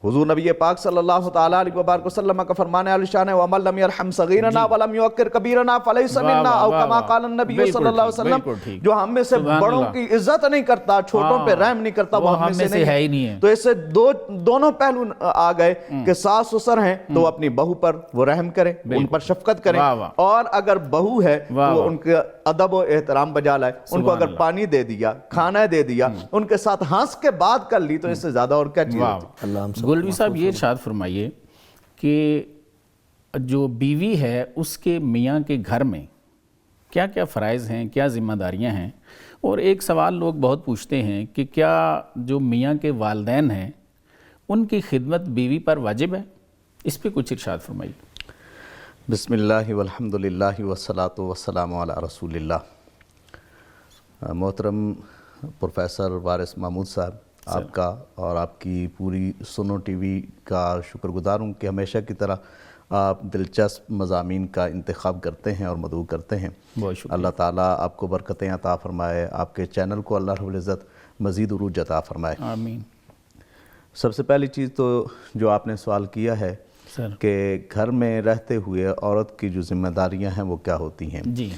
حضور نبی پاک صلی اللہ تعالیٰ علیہ وبارک وسلم کا فرمان علی شان ہے وَمَن لَمْ يَرْحَمْ صَغِيرَنَا وَلَمْ يُوَقِّرْ كَبِيرَنَا فَلَيْسَ مِنَّا او کما قال النبی صلی اللہ علیہ وسلم، جو ہم میں سے بڑوں کی عزت نہیں کرتا، چھوٹوں پہ رحم نہیں کرتا، وہ ہم میں سے نہیں ہے۔ تو اس سے دونوں پہلو آ گئے کہ ساس سسر ہیں تو اپنی بہو پر وہ رحم کریں، ان پر شفقت کریں، اور اگر بہو ہے تو ان کے ادب و احترام بجا لائے، ان کو اگر پانی دے دیا، کھانا دے دیا، ان کے ساتھ ہنس کے بات کر لی، تو اس سے زیادہ اور کیا چیز ہوتی ہے۔ گولوی صاحب یہ ارشاد فرمائیے کہ جو بیوی ہے اس کے میاں کے گھر میں کیا کیا فرائض ہیں، کیا ذمہ داریاں ہیں، اور ایک سوال لوگ بہت پوچھتے ہیں کہ کیا جو میاں کے والدین ہیں ان کی خدمت بیوی پر واجب ہے؟ اس پہ کچھ ارشاد فرمائیے۔ بسم اللہ والحمدللہ والصلاة والسلام علی رسول اللہ۔ محترم پروفیسر وارث محمود صاحب، آپ کا اور آپ کی پوری سنو ٹی وی کا شکر گزار ہوں کہ ہمیشہ کی طرح آپ دلچسپ مضامین کا انتخاب کرتے ہیں اور مدعو کرتے ہیں۔ بہت شکریہ۔ اللہ تعالیٰ آپ کو برکتیں عطا فرمائے، آپ کے چینل کو اللہ رب العزت مزید عروج عطا فرمائے۔ آمین۔ سب سے پہلی چیز تو جو آپ نے سوال کیا ہے کہ گھر میں رہتے ہوئے عورت کی جو ذمہ داریاں ہیں وہ کیا ہوتی ہیں۔ جی،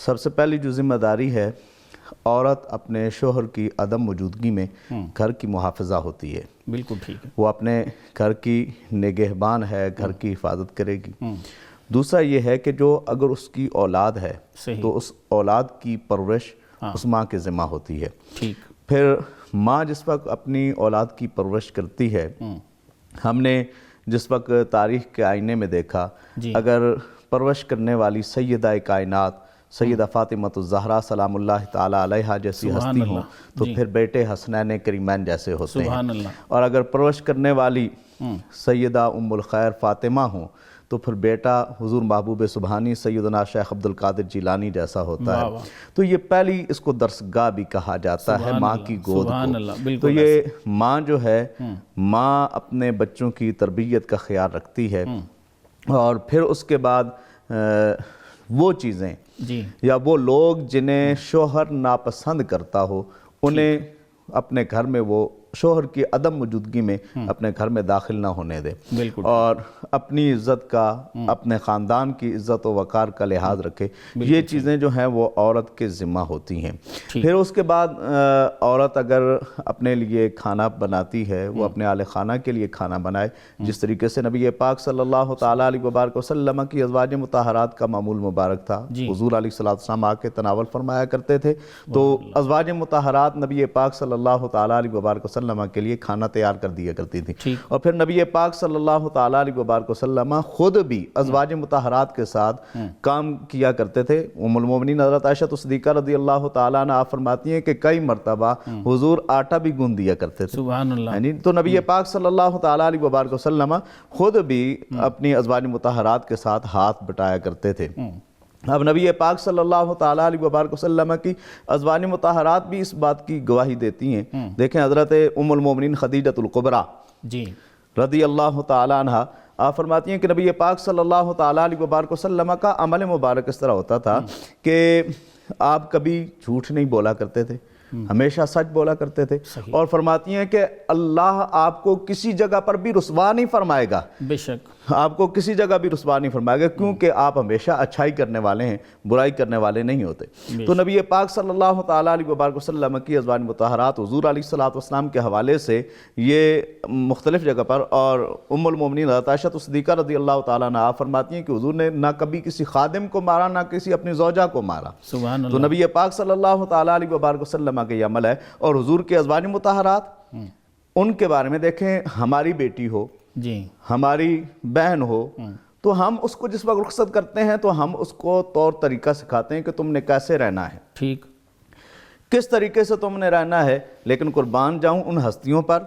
سب سے پہلی جو ذمہ داری ہے، عورت اپنے شوہر کی عدم موجودگی میں گھر کی محافظہ ہوتی ہے۔ بالکل ٹھیک ہے۔ وہ اپنے گھر کی نگہبان ہے، گھر کی حفاظت کرے گی۔ دوسرا یہ ہے کہ جو اگر اس کی اولاد ہے تو اس اولاد کی پرورش اس ماں کے ذمہ ہوتی ہے۔ ٹھیک۔ پھر ماں جس وقت اپنی اولاد کی پرورش کرتی ہے، ہم نے جس وقت تاریخ کے آئینے میں دیکھا، اگر پرورش کرنے والی سیدہ کائنات سیدہ فاطمہ الزہرا سلام اللہ تعالیٰ علیہا جیسی ہستی ہوں تو پھر بیٹے حسنین کریمین جیسے ہوتے ہیں، اور اگر پرورش کرنے والی سیدہ ام الخیر فاطمہ ہوں تو پھر بیٹا حضور محبوب سبحانی سیدنا شیخ عبد القادر جیلانی جیسا ہوتا ہے۔ تو یہ پہلی اس کو درسگاہ بھی کہا جاتا ہے، ماں کی گود کو۔ تو یہ ماں جو ہے، ماں اپنے بچوں کی تربیت کا خیال رکھتی ہے، اور پھر اس کے بعد وہ چیزیں یا وہ لوگ جنہیں شوہر ناپسند کرتا ہو انہیں اپنے گھر میں وہ شوہر کی عدم موجودگی میں اپنے گھر میں داخل نہ ہونے دے، اور اپنی عزت کا، اپنے خاندان کی عزت و وقار کا لحاظ رکھے۔ یہ چیزیں جو ہیں وہ عورت کے ذمہ ہوتی ہیں۔ پھر اس کے بعد عورت اگر اپنے لیے کھانا بناتی ہے، وہ اپنے اہل خانہ کے لیے کھانا بنائے، جس طریقے سے نبی پاک صلی اللہ تعالیٰ علیہ وبارک وسلم کی ازواج مطہرات کا معمول مبارک تھا۔ حضور علیہ السلام آ کے تناول فرمایا کرتے تھے، تو ازواج مطہرات نبی پاک صلی اللہ تعالیٰ علیہ وبارک وسلم کے لیے کھانا تیار کر دیا کرتی تھی، اور پھر نبی پاک صلی اللہ تعالیٰ علیہ وبارک وسلم خود بھی ازواج مطہرات کے ساتھ کام کیا کرتے تھے۔ ام المومنین حضرت عائشہ صدیقہ رضی اللہ تعالیٰ عنہ آپ فرماتی ہیں کہ کئی مرتبہ حضور آٹا بھی گوندھ دیا کرتے تھے۔ سبحان اللہ۔ تو نبی پاک صلی اللہ تعالیٰ علیہ وبارک وسلم خود بھی اپنی ازواج مطہرات کے ساتھ ہاتھ بٹایا کرتے تھے۔ اب نبی پاک صلی اللہ تعالیٰ علیہ وبارک وسلم کی ازواج مطہرات بھی اس بات کی گواہی دیتی ہیں۔ دیکھیں حضرت ام المومنین خدیجۃ الکبریٰ رضی اللہ تعالیٰ عنہ آپ فرماتی ہیں کہ نبی پاک صلی اللہ تعالیٰ علیہ وبارک وسلم کا عمل مبارک اس طرح ہوتا تھا کہ آپ کبھی جھوٹ نہیں بولا کرتے تھے، ہمیشہ سچ بولا کرتے تھے، اور فرماتی ہیں کہ اللہ آپ کو کسی جگہ پر بھی رسوا نہیں فرمائے گا، بے شک آپ کو کسی جگہ بھی رسوا نہیں فرمائے گا، کیونکہ آپ ہمیشہ اچھائی کرنے والے ہیں، برائی کرنے والے نہیں ہوتے۔ تو نبی پاک صلی اللہ تعالیٰ علیہ وبارک وسلم کی ازواج مطہرات حضور علیہ السلام کے حوالے سے یہ مختلف جگہ پر، اور ام المومنین حضرت عائشہ صدیقہ رضی اللہ تعالیٰ عنہ آپ فرماتی ہیں کہ حضور نے نہ کبھی کسی خادم کو مارا، نہ کسی اپنی زوجہ کو مارا۔ سبحان تو نبی پاک صلی اللہ تعالیٰ علیہ وبارک وسلم کا یہ عمل ہے۔ اور حضور کے ازواج مطہرات، ان کے بارے میں دیکھیں، ہماری بیٹی ہو، ہماری بہن ہو، تو ہم اس کو جس وقت رخصت کرتے ہیں تو ہم اس کو طور طریقہ سکھاتے ہیں کہ تم نے کیسے رہنا ہے، ٹھیک، کس طریقے سے تم نے رہنا ہے۔ لیکن قربان جاؤں ان ہستیوں پر،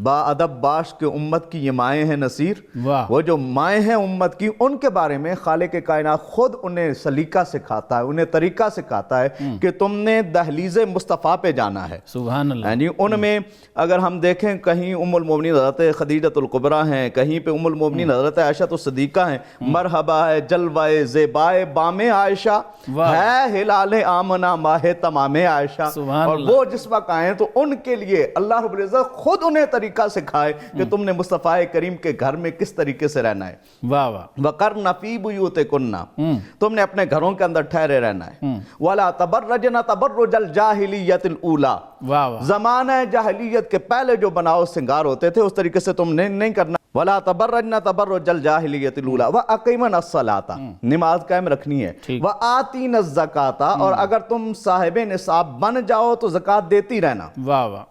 با ادب باش کے امت کی یہ مائیں ہیں نصیر، وہ جو مائیں ہیں امت کی، ان کے بارے میں خالق کائنات خود انہیں سلیقہ سکھاتا ہے، انہیں طریقہ سکھاتا ہے کہ تم نے دہلیز مصطفیٰ پہ جانا ہے۔ سبحان اللہ۔ ان میں اگر ہم دیکھیں، کہیں ام المومنین حضرت خدیجۃ الکبریٰ ہیں، کہیں پہ ام المومنین حضرت عائشہ صدیقہ ہیں، مرحبا ہے جلوہ زیبائے بام عائشہ، ہے ہلال آمنہ ماہ تمام عائشہ، اور وہ جس وقت آئیں تو ان کے لیے اللہ رب العزت خود انہیں طریقہ سکھائے کہ تم نے مصطفیٰ کریم کے گھر میں کس طریقے سے رہنا ہے. واہ واہ. وَقَرْنَ فِي بُيُوتِكُنَّ، تم نے اپنے گھروں کے اندر ٹھہرے رہنا ہے. وَلَا تَبَرَّجْنَ تَبَرُّجَ الْجَاهِلِيَّةِ الْأُولَى، واہ واہ. زمانہ جاہلیت کے پہلے جو بناؤ سنگار ہوتے تھے اس طریقے سے تم نے نہیں کرنا. وَلَا تَبَرَّجْنَ تَبَرُّجَ الْجَاهِلِيَّةِ الْأُولَى وَأَقِيمْنَ الصَّلَاةَ، نماز قائم رکھنی ہے. وَآتِينَ الزَّكَاةَ، اور اگر تم صاحب نصاب بن جاؤ تو زکوٰۃ دیتی رہنا. واہ واہ.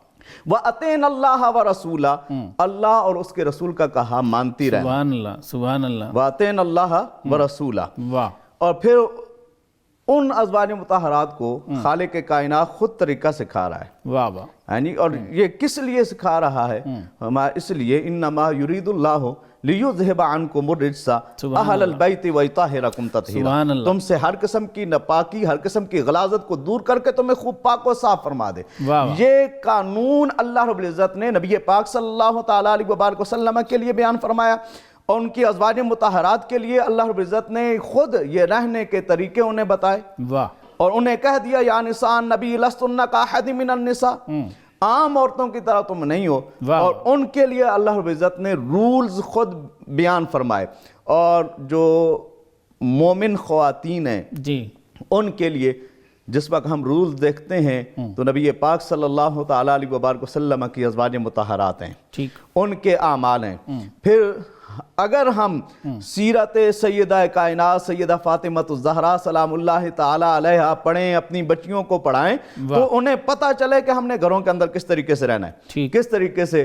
وَأَطِيعْنَ اللَّهَ وَرَسُولَهُ، اللہ اور اس کے رسول کا کہا مانتی رہنا. سبحان اللہ سبحان اللہ. وَأَطِيعْنَ اللَّهَ وَرَسُولَهُ. واہ. اور پھر ان ازواج مطہرات کو خالق کائنات خود طریقہ سکھا رہا ہے. واہ واہ. یعنی اور یہ کس لیے سکھا رہا ہے؟ اس لیے انما یرید اللہ لیذہب عنکم الرجس اہل البیت ویطہرکم تطہیرا، تم سے ہر قسم کی ناپاکی، ہر قسم کی غلاظت کو دور کر کے تمہیں خوب پاک و صاف فرما دے. یہ قانون اللہ رب العزت نے نبی پاک صلی اللہ تعالیٰ علیہ وبارک وسلم کے لیے بیان فرمایا، اور ان کی ازواج مطہرات کے لیے اللہ رب العزت نے خود یہ رہنے کے طریقے انہیں بتائے. واہ. اور انہیں کہہ دیا یا نساء النبی لستن کاحد من النساء، عام عورتوں کی طرح تم نہیں ہو. اور ان کے لیے اللہ رب العزت نے رولز خود بیان فرمائے. اور جو مومن خواتین ہیں جی ان کے لیے جس وقت ہم رولز دیکھتے ہیں تو نبی پاک صلی اللہ تعالیٰ علیہ وبارک وسلم کی ازواج مطہرات ہیں، ٹھیک، ان کے اعمال ہیں. پھر اگر ہم سیرت سیدہ کائنات سیدہ فاطمہ الزہرا سلام اللہ تعالیٰ علیہا پڑھیں، اپنی بچیوں کو پڑھائیں، تو انہیں پتہ چلے کہ ہم نے گھروں کے اندر کس طریقے سے رہنا ہے، کس طریقے سے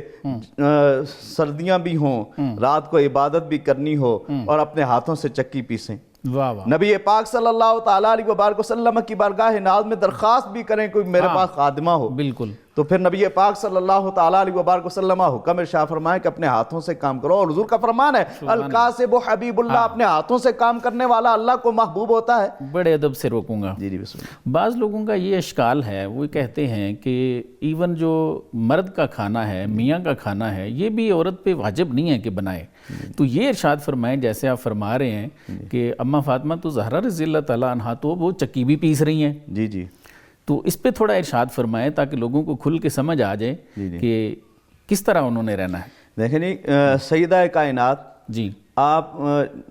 سردیاں بھی ہوں، رات کو عبادت بھی کرنی ہو، اور اپنے ہاتھوں سے چکی پیسیں. واہ واہ. نبی پاک صلی اللہ تعالیٰ علیہ وبارک وسلم کی بارگاہ ناز میں درخواست بھی کریں کوئی میرے پاس خادمہ ہو. بالکل. تو پھر نبی پاک صلی اللہ تعالیٰ علیہ وبارک وسلم حکم ارشاد فرمائے کہ اپنے ہاتھوں سے کام کرو. اور حضور کا فرمان ہے القاسب حبیب اللہ، اپنے ہاتھوں سے کام کرنے والا اللہ کو محبوب ہوتا ہے. بڑے ادب سے روکوں گا. جی بسم اللہ. بعض لوگوں کا یہ اشکال ہے، وہ کہتے ہیں کہ ایون جو مرد کا کھانا ہے، میاں کا کھانا ہے، یہ بھی عورت پہ واجب نہیں ہے کہ بنائے. تو یہ ارشاد فرمائیں جیسے آپ فرما رہے ہیں کہ اماں فاطمہ تو زہرا رضی اللہ تعالیٰ عنہا تو وہ چکی بھی پیس رہی ہیں. جی تو اس پہ تھوڑا ارشاد فرمائیں تاکہ لوگوں کو کھل کے سمجھ آ جائے کہ کس طرح انہوں نے رہنا ہے. دیکھیں سیدہ کائنات جی آپ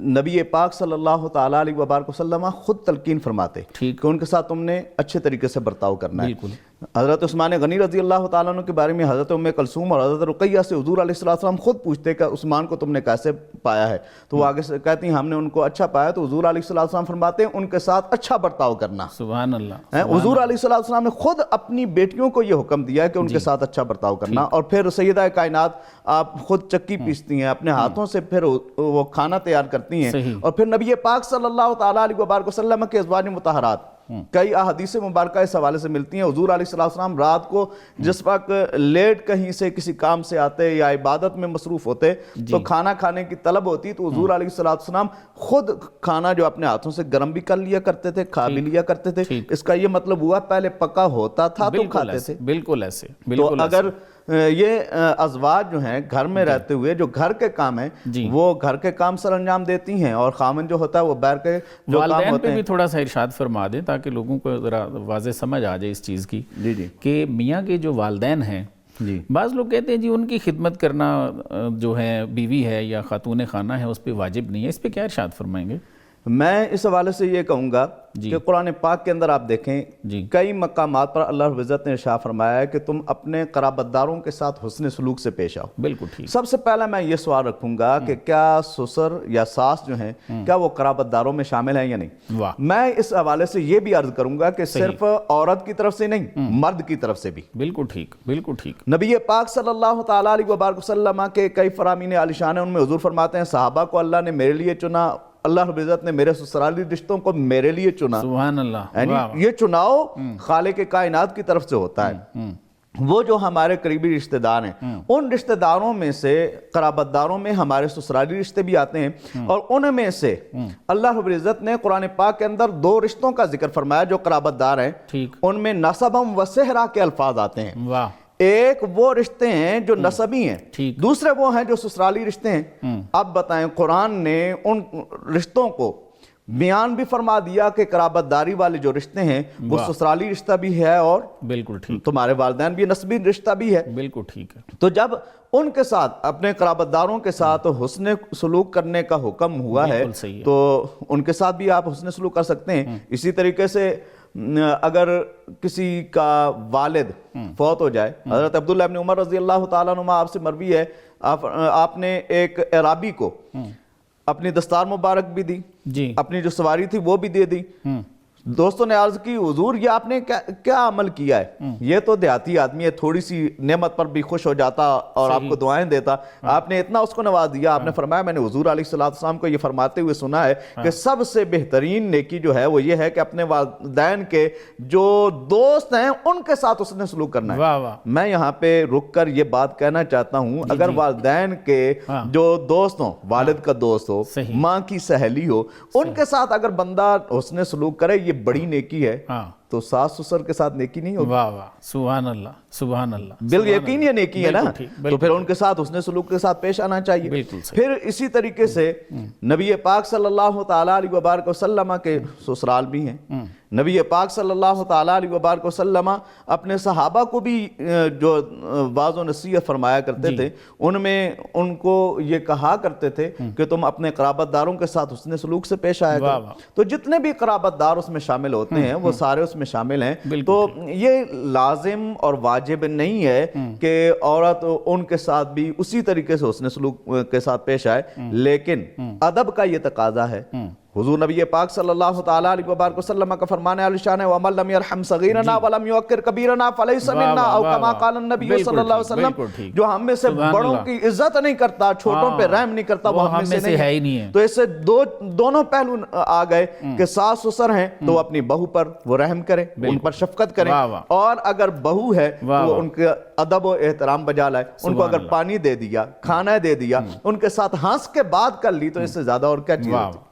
نبی پاک صلی اللہ تعالیٰ علیہ وبارک وسلم خود تلقین فرماتے کہ ان کے ساتھ تم نے اچھے طریقے سے برتاؤ کرنا ہے. بالکل. حضرت عثمان غنی رضی اللہ تعالیٰ عنہ کے بارے میں حضرت ام کلثوم اور حضرت رقیہ سے حضور علیہ السلام خود پوچھتے کہ عثمان کو تم نے کیسے پایا ہے، تو وہ آگے سے کہتی ہیں ہم نے ان کو اچھا پایا. تو حضور علیہ السلام فرماتے ہیں ان کے ساتھ اچھا برتاؤ کرنا. سبحان اللہ. حضور علیہ السلام نے خود اپنی بیٹیوں کو یہ حکم دیا کہ ان کے ساتھ اچھا برتاؤ کرنا. اور پھر سیدہ کائنات آپ خود چکی پیستی ہیں، اپنے ہاتھوں سے پھر وہ کھانا تیار کرتی ہیں. اور پھر نبی پاک صلی اللہ تعالیٰ علیہ وبارک وسلم کے ازواج مطہرات کئی احادیث مبارکہ اس حوالے سے ملتی ہیں. حضور علیہ السلام رات کو جس وقت لیٹ کہیں سے کسی کام سے آتے یا عبادت میں مصروف ہوتے تو کھانا کھانے کی طلب ہوتی، تو حضور علیہ السلام خود کھانا جو اپنے ہاتھوں سے گرم بھی کر لیا کرتے تھے، کھا بھی لیا کرتے تھے. اس کا یہ مطلب ہوا پہلے پکا ہوتا تھا تو کھاتے تھے. بالکل ایسے. تو اگر یہ ازواج جو ہیں گھر میں رہتے ہوئے جو گھر کے کام ہیں وہ گھر کے کام سر انجام دیتی ہیں، اور خامن جو ہوتا ہے وہ باہر کے جو کام والدین ہوتے پہ ہیں. بھی تھوڑا سا ارشاد فرما دیں تاکہ لوگوں کو ذرا واضح سمجھ آ جائے اس چیز کی کہ میاں کے جو والدین ہیں، بعض لوگ کہتے ہیں جی ان کی خدمت کرنا جو ہے بیوی ہے یا خاتون خانہ ہے اس پہ واجب نہیں ہے. اس پہ کیا ارشاد فرمائیں گے؟ میں اس حوالے سے یہ کہوں گا کہ قرآن پاک کے اندر آپ دیکھیں کئی مقامات پر اللہ رب العزت نے ارشاد فرمایا ہے کہ تم اپنے قرابت داروں کے ساتھ حسن سلوک سے پیش آؤ. بالکل ٹھیک. سب سے پہلا میں یہ سوال رکھوں گا کہ کیا سسر یا ساس جو ہیں کیا وہ قرابت داروں میں شامل ہیں یا نہیں؟ میں اس حوالے سے یہ بھی عرض کروں گا کہ صرف عورت کی طرف سے نہیں، مرد کی طرف سے بھی. بالکل ٹھیک. بالکل ٹھیک. نبی پاک صلی اللہ تعالیٰ علیہ وبارک وسلم کے کئی فرامین عالیشان ہیں، ان میں حضور فرماتے ہیں صحابہ کو اللہ نے میرے لیے چنا، اللہ رب العزت نے میرے سسرالی رشتوں کو میرے لیے چنا. سبحان اللہ. یعنی یہ چناؤ خالق کائنات کی طرف سے ہوتا ہے. وہ جو ہمارے قریبی رشتہ دار ہیں ان رشتہ داروں میں سے قرابت داروں میں ہمارے سسرالی رشتے بھی آتے ہیں، اور ان میں سے اللہ رب العزت نے قرآن پاک کے اندر دو رشتوں کا ذکر فرمایا جو قرابت دار ہیں. ان میں نسبم و صہرا کے الفاظ آتے ہیں. واہ. ایک وہ رشتے ہیں جو نسبی ہیں، دوسرے وہ ہیں جو سسرالی رشتے ہیں. اب بتائیں قرآن نے ان رشتوں کو بیان بھی فرما دیا کہ قرابت داری والے جو رشتے ہیں وہ سسرالی رشتہ بھی ہے اور بالکل ٹھیک، تمہارے والدین بھی نسبی رشتہ بھی ہے۔ بالکل ٹھیک ہے۔ تو جب ان کے ساتھ اپنے قرابت داروں کے ساتھ حسن سلوک کرنے کا حکم ہوا ہے بالکل صحیح ہے۔ تو ان کے ساتھ بھی آپ حسن سلوک کر سکتے ہیں۔ اسی طریقے سے اگر کسی کا والد فوت ہو جائے، حضرت عبداللہ ابن عمر رضی اللہ تعالیٰ عنہ آپ سے مروی ہے، آپ نے ایک اعرابی کو اپنی دستار مبارک بھی دی، جی، اپنی جو سواری تھی وہ بھی دے دی۔ دوستوں نے عرض کی حضور یہ آپ نے کیا عمل کیا ہے؟ یہ تو دیہاتی آدمی ہے، تھوڑی سی نعمت پر بھی خوش ہو جاتا اور آپ کو دعائیں دیتا، آپ نے اتنا اس کو نواز دیا۔ آپ نے فرمایا میں نے حضور علیہ السلام کو یہ فرماتے ہوئے سنا ہے کہ سب سے بہترین نیکی جو ہے وہ یہ ہے کہ اپنے والدین کے جو دوست ہیں ان کے ساتھ اس نے سلوک کرنا ہے۔ واہ واہ، میں یہاں پہ رک کر یہ بات کہنا چاہتا ہوں، اگر والدین کے جو دوست ہوں، والد کا دوست ہو، ماں کی سہیلی ہو، ان کے ساتھ اگر بندہ حسن سلوک کرے یہ بڑی نیکی ہے، تو ساس سسر کے ساتھ نیکی نہیں ہوگی؟ واہ واہ، سبحان اللہ، سبحان اللہ، بال یقین یہ نیکی ہے نا، تو پھر ان کے ساتھ حسن سلوک کے ساتھ پیش آنا چاہیے۔ بالکل صحیح۔ پھر اسی طریقے سے نبی پاک صلی اللہ تعالیٰ علیہ وبارک وسلم کے سسرال بھی ہیں۔ نبی پاک صلی اللہ تعالیٰ علیہ وبارک وسلم اپنے صحابہ کو بھی جو واعظ و نصیحت فرمایا کرتے تھے، ان میں ان کو یہ کہا کرتے تھے کہ تم اپنے قرابت داروں کے ساتھ حسن سلوک سے پیش آیا کرو۔ تو جتنے بھی قرابت دار اس میں شامل ہوتے ہیں وہ سارے اس میں شامل ہیں۔ تو یہ لازم اور واجب نہیں ہے کہ عورت ان کے ساتھ بھی اسی طریقے سے حسن سلوک کے ساتھ پیش آئے، لیکن ادب کا یہ تقاضا ہے۔ حضور نبی پاک صلی اللہ تعالیٰ علیہ وبارک وسلم کا فرمان علی شان ہے وَمَن لَمْ يَرْحَمْ صَغِيرَنَا وَلَمْ يُوَقِّرْ كَبِيرَنَا فَلَيْسَ مِنَّا او کما قال النبی صلی اللہ علیہ وسلم، جو ہم میں سے بڑوں کی عزت نہیں کرتا، چھوٹوں پہ رحم نہیں کرتا، وہ ہم میں سے ہے ہی نہیں ہے۔ تو اس سے دونوں پہلو آ گئے کہ ساس سسر ہیں تو وہ اپنی بہو پر وہ رحم کریں، ان پر شفقت کریں، اور اگر بہو ہے تو ان کے ادب و احترام بجا لائے، ان کو اگر پانی دے دیا، کھانا دے دیا، ان کے ساتھ ہنس کے بات کر لی، تو اس سے زیادہ اور کیا چیز ہوتی ہے؟